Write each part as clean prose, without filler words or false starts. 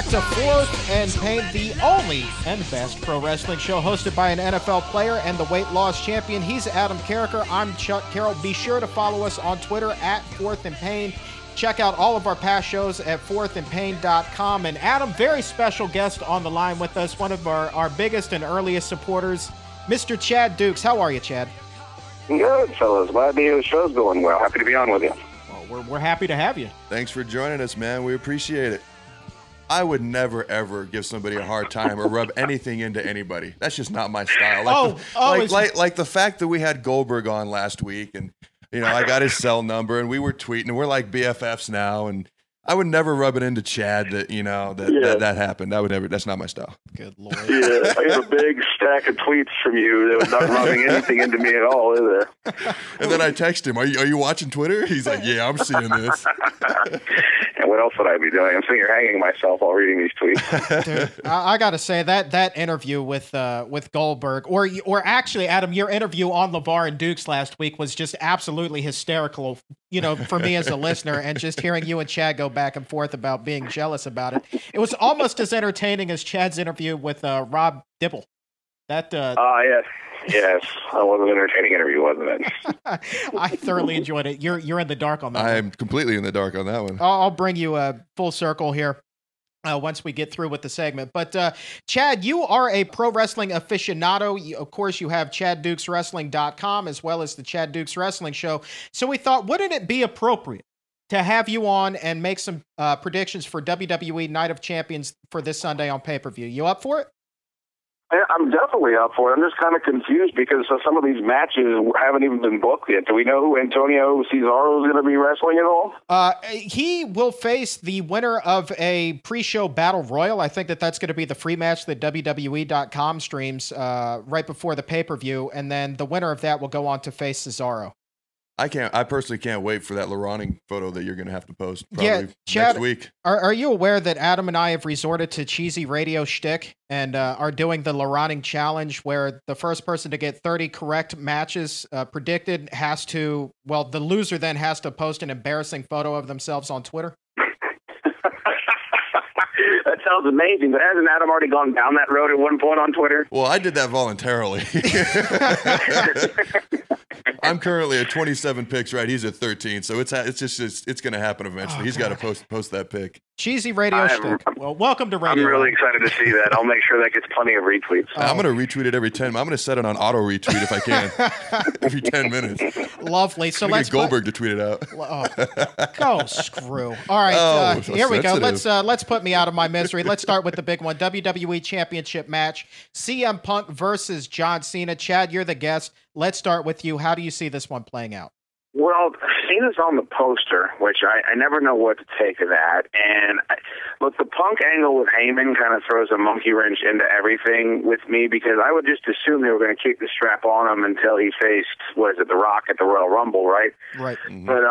to Fourth and Pain, the only and best pro wrestling show hosted by an NFL player and the weight loss champion. He's Adam Carriker. I'm Chuck Carroll. Be sure to follow us on Twitter at Fourth and Pain. Check out all of our past shows at fourthandpain.com. And Adam, very special guest on the line with us, one of our biggest and earliest supporters, Mr. Chad Dukes. How are you, Chad? Good, fellas. Glad to hear the show's going well. Happy to be on with you. Well, we're happy to have you. Thanks for joining us, man. We appreciate it. I would never, ever give somebody a hard time or rub anything into anybody. That's just not my style. Like the fact that we had Goldberg on last week, and I got his cell number, and we were tweeting, and we're like BFFs now, and I would never rub it into Chad that that happened. I would never. That's not my style. Good Lord. Yeah, I have a big stack of tweets from you that was not rubbing anything into me at all, is there? And then I text him, are you watching Twitter? He's like, yeah, I'm seeing this. And what else would I be doing? I'm sitting here hanging myself while reading these tweets. Dude, I got to say that interview with Goldberg, or actually, Adam, your interview on LeVar and Dukes last week was just absolutely hysterical, for me as a listener, and just hearing you and Chad go back and forth about being jealous about it. It was almost as entertaining as Chad's interview with Rob Dibble. Yes. That was an entertaining interview, wasn't it? I thoroughly enjoyed it. You're in the dark on that one. I'm completely in the dark on that one. I'll bring you a full circle here once we get through with the segment. But Chad, you are a pro wrestling aficionado. Of course, you have ChadDukesWrestling.com as well as the Chad Dukes Wrestling Show. So we thought, wouldn't it be appropriate to have you on and make some predictions for WWE Night of Champions for this Sunday on pay-per-view? You up for it? I'm definitely up for it. I'm just kind of confused because some of these matches haven't even been booked yet. Do we know who Antonio Cesaro is going to be wrestling at all? He will face the winner of a pre-show battle royal. I think that's going to be the free match that WWE.com streams right before the pay-per-view, and then the winner of that will go on to face Cesaro. I personally can't wait for that LaRonning photo that you're going to have to post probably Chad, next week. Are you aware that Adam and I have resorted to cheesy radio shtick and are doing the LaRonning challenge, where the first person to get 30 correct matches predicted the loser then has to post an embarrassing photo of themselves on Twitter? That sounds amazing, but hasn't Adam already gone down that road at one point on Twitter? Well, I did that voluntarily. I'm currently at 27 picks, right? He's at 13, so it's going to happen eventually. He's got to post that pick. Cheesy radio shtick. Well, welcome to radio. I'm really excited to see that. I'll make sure that gets plenty of retweets. I'm going to retweet it every 10. I'm going to set it on auto retweet if I can, every 10 minutes. Lovely. So let's get Goldberg to tweet it out. Oh, screw. All right, here we go. Let's put me out of my misery. Let's start with the big one: WWE Championship match, CM Punk versus John Cena. Chad, you're the guest. Let's start with you. How do you see this one playing out? Well, Cena's on the poster, which I never know what to take of that. And look, the Punk angle with Heyman kind of throws a monkey wrench into everything with me, because I would just assume they were going to keep the strap on him until he faced, The Rock at the Royal Rumble, right? Right. Mm-hmm. But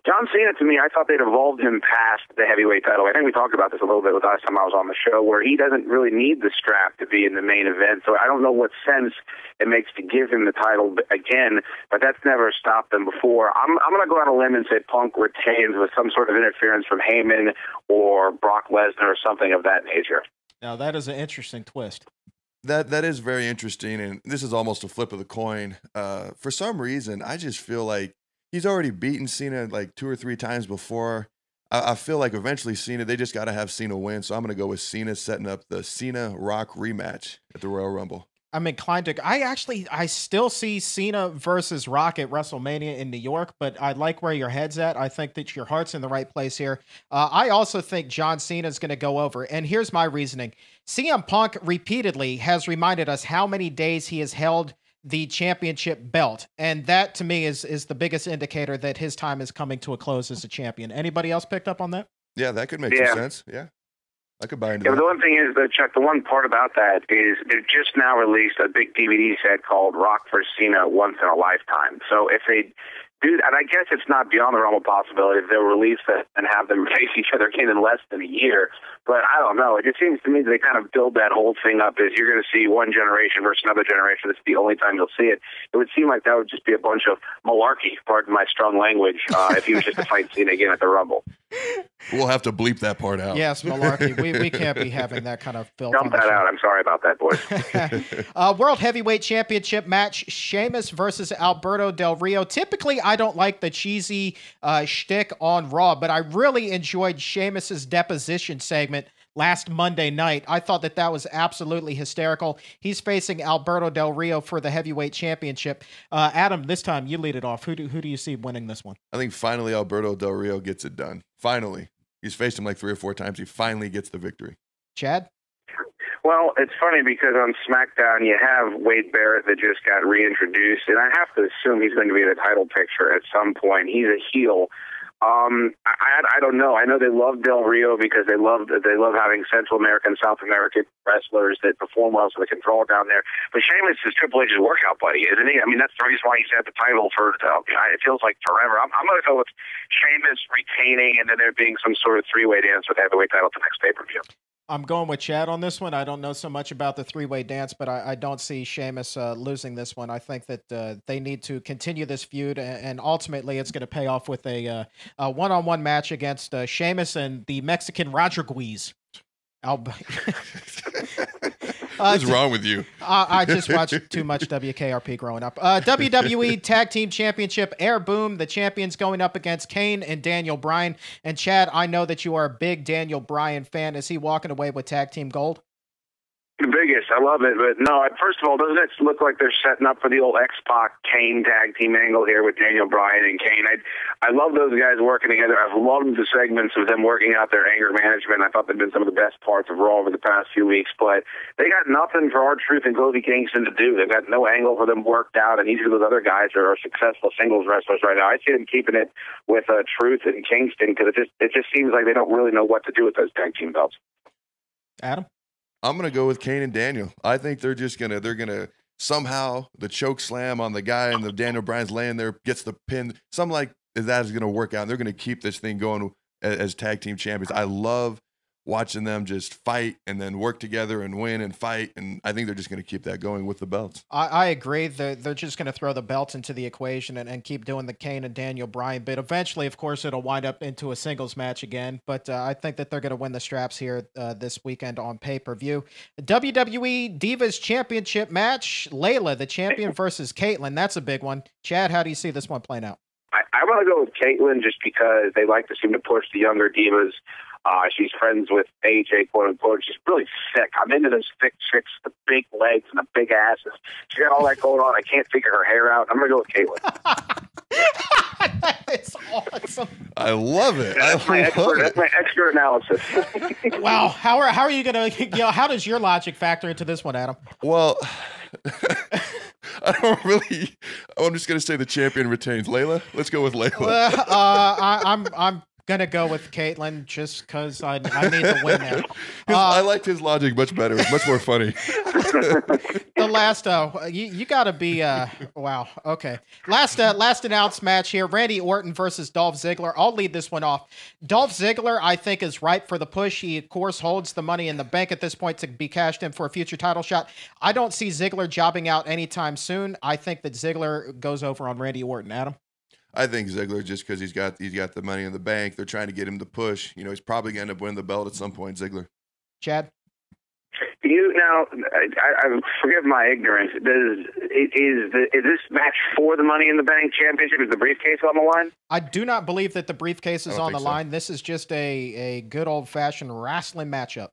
John Cena, to me, I thought they'd evolved him past the heavyweight title. I think we talked about this a little bit the last time I was on the show, where he doesn't really need the strap to be in the main event. So I don't know what sense it makes to give him the title again, but that's never stopped them before. I'm going to go on a limb and say Punk retains with some sort of interference from Heyman or Brock Lesnar or something of that nature. Now, that is an interesting twist. That is very interesting, and this is almost a flip of the coin. For some reason, I just feel like he's already beaten Cena like 2 or 3 times before. I feel like eventually Cena, they just got to have Cena win. So I'm going to go with Cena setting up the Cena-Rock rematch at the Royal Rumble. I'm inclined to. I still see Cena versus Rock at WrestleMania in New York, but I like where your head's at. I think that your heart's in the right place here. I also think John Cena is going to go over. And here's my reasoning. CM Punk repeatedly has reminded us how many days he has held the championship belt. And that, to me, is the biggest indicator that his time is coming to a close as a champion. Anybody else picked up on that? Yeah, that could make some sense. Yeah. I could buy into that. The one thing is, Chuck, the one part about that is they've just now released a big DVD set called Rock vs. Cena Once in a Lifetime. So if they do, and I guess it's not beyond the realm of possibility if they'll release that and have them face each other again in less than a year. But I don't know. It just seems to me that they kind of build that whole thing up as you're going to see one generation versus another generation. It's the only time you'll see it. It would seem like that would just be a bunch of malarkey, pardon my strong language, if he was just to fight Cena again at the Rumble. We'll have to bleep that part out. Yes, malarkey. We can't be having that kind of filth. Dump that out. I'm sorry about that, boys. World Heavyweight Championship match, Sheamus versus Alberto Del Rio. Typically, I don't like the cheesy shtick on Raw, but I really enjoyed Sheamus's deposition segment last Monday night. I thought that was absolutely hysterical. He's facing Alberto Del Rio for the Heavyweight Championship. Adam, this time you lead it off. Who do you see winning this one? I think finally Alberto Del Rio gets it done. Finally. He's faced him like 3 or 4 times. He finally gets the victory. Chad? Well, it's funny because on SmackDown you have Wade Barrett that just got reintroduced, and I have to assume he's going to be in the title picture at some point. He's a heel. I don't know. I know they love Del Rio because they love having Central American, South American wrestlers that perform well, so they can draw down there. But Sheamus is Triple H's workout buddy, isn't he? I mean, that's the reason why he's had the title for it feels like forever. I'm going to go with Sheamus retaining, and then there being some sort of 3-way dance with the heavyweight title at the next pay-per-view. I'm going with Chad on this one. I don't know so much about the 3-way dance, but I don't see Sheamus losing this one. I think that they need to continue this feud, and ultimately it's going to pay off with a one-on-one match against Sheamus and the Mexican Rodriguez. What's wrong with you? I just watched too much WKRP growing up. WWE Tag Team Championship, Air Boom, the champions going up against Kane and Daniel Bryan. And Chad, I know that you are a big Daniel Bryan fan. Is he walking away with tag team gold? The biggest. I love it. But no, first of all, doesn't it look like they're setting up for the old X-Pac Kane tag team angle here with Daniel Bryan and Kane? I love those guys working together. I've loved the segments of them working out their anger management. I thought they've been some of the best parts of Raw over the past few weeks. But they got nothing for R-Truth and Kofi Kingston to do. They've got no angle for them worked out, and each of those other guys are successful singles wrestlers right now. I see them keeping it with Truth and Kingston because it just seems like they don't really know what to do with those tag team belts. Adam? I'm going to go with Kane and Daniel. I think they're going to somehow the choke slam on the guy and the Daniel Bryan's laying there gets the pin. Something like that is going to work out. And they're going to keep this thing going as tag team champions. I love watching them just fight and then work together and win and fight. And I think they're just going to keep that going with the belts. I agree. They're just going to throw the belts into the equation and keep doing the Kane and Daniel Bryan bit. Eventually, of course, it'll wind up into a singles match again. But I think that they're going to win the straps here this weekend on pay-per-view. WWE Divas Championship match. Layla, the champion, versus Caitlyn. That's a big one. Chad, how do you see this one playing out? I want to go with Caitlyn just because they like to seem to push the younger divas. She's friends with AJ, quote unquote. She's really thick. I'm into those thick chicks, the big legs and the big asses. She got all that going on. I can't figure her hair out. I'm going to go with Caitlyn. It's awesome. I love it. That's my expert analysis. Wow. How are you going to, how does your logic factor into this one, Adam? Well, I don't really. I'm just going to say the champion retains. Layla? Let's go with Layla. I'm going to go with Caitlyn just because I need to win there. I liked his logic much better. It's much more funny. The last, you got to be, wow. Okay. Last announced match here, Randy Orton versus Dolph Ziggler. I'll lead this one off. Dolph Ziggler, I think, is ripe for the push. He, of course, holds the money in the bank at this point to be cashed in for a future title shot. I don't see Ziggler jobbing out anytime soon. I think that Ziggler goes over on Randy Orton. Adam? I think Ziggler, just because he's got the money in the bank, they're trying to get him to push. You know, he's probably going to end up winning the belt at some point, Ziggler. Chad? I forgive my ignorance. Is this match for the Money in the Bank championship? Is the briefcase on the line? I do not believe that the briefcase is on the line. So. This is just a good old-fashioned wrestling matchup.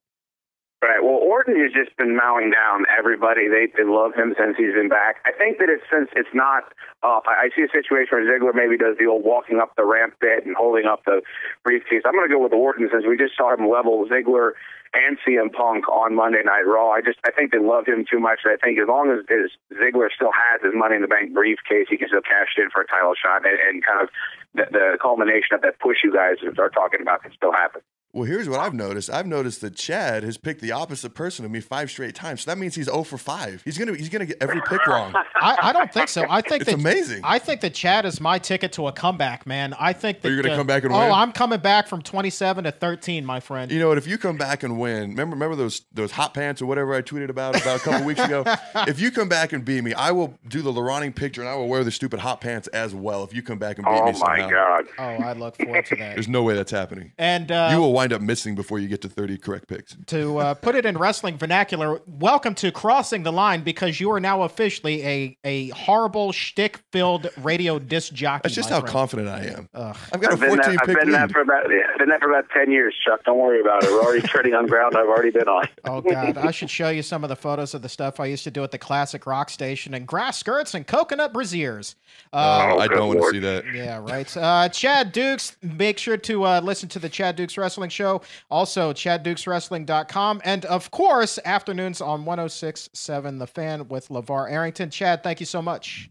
Right. Well, Orton has just been mowing down everybody. They love him since he's been back. I think that since it's not up, I see a situation where Ziggler maybe does the old walking up the ramp bit and holding up the briefcase. I'm going to go with Orton since we just saw him level Ziggler and CM Punk on Monday Night Raw. I think they love him too much. I think as long as Ziggler still has his Money in the Bank briefcase, he can still cash it in for a title shot, and kind of the culmination of that push you guys are talking about can still happen. Well, here's what I've noticed. I've noticed that Chad has picked the opposite person of me 5 straight times. So that means he's 0 for 5. He's gonna get every pick wrong. I don't think so. I think it's amazing. I think that Chad is my ticket to a comeback, man. I think that you're gonna come back and win. Oh, I'm coming back from 27 to 13, my friend. You know what? If you come back and win, remember those hot pants or whatever I tweeted about a couple weeks ago. If you come back and beat me, I will do the LeRoning picture and I will wear the stupid hot pants as well. If you come back and beat me somehow. Oh my God! Oh, I look forward to that. There's no way that's happening. And you will wind up missing before you get to 30 correct picks. To put it in wrestling vernacular, welcome to crossing the line, because you are now officially a horrible shtick-filled radio disc jockey. That's just how confident I am. I've got a 14 pick lead. I've been that for about 10 years, Chuck. Don't worry about it. We're already treading on ground I've already been on. Oh God, I should show you some of the photos of the stuff I used to do at the classic rock station, and grass skirts and coconut brassiers. I don't want to see that. Yeah, right. Chad Dukes, make sure to listen to the Chad Dukes Wrestling Show. Also, ChadDukesWrestling.com. And, of course, afternoons on 106.7 The Fan with LeVar Arrington. Chad, thank you so much.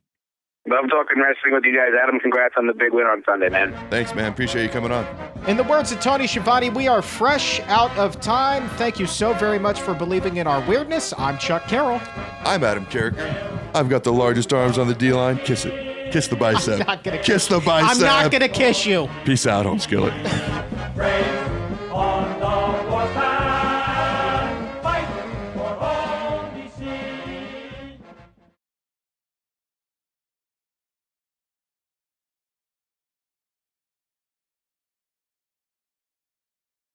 Love talking wrestling with you guys. Adam, congrats on the big win on Sunday, man. Thanks, man. Appreciate you coming on. In the words of Tony Schiavone, we are fresh out of time. Thank you so very much for believing in our weirdness. I'm Chuck Carroll. I'm Adam Carriker. I've got the largest arms on the D-line. Kiss it. Kiss the bicep. I'm not gonna kiss the bicep. I'm not going to kiss you. Peace out, home skillet.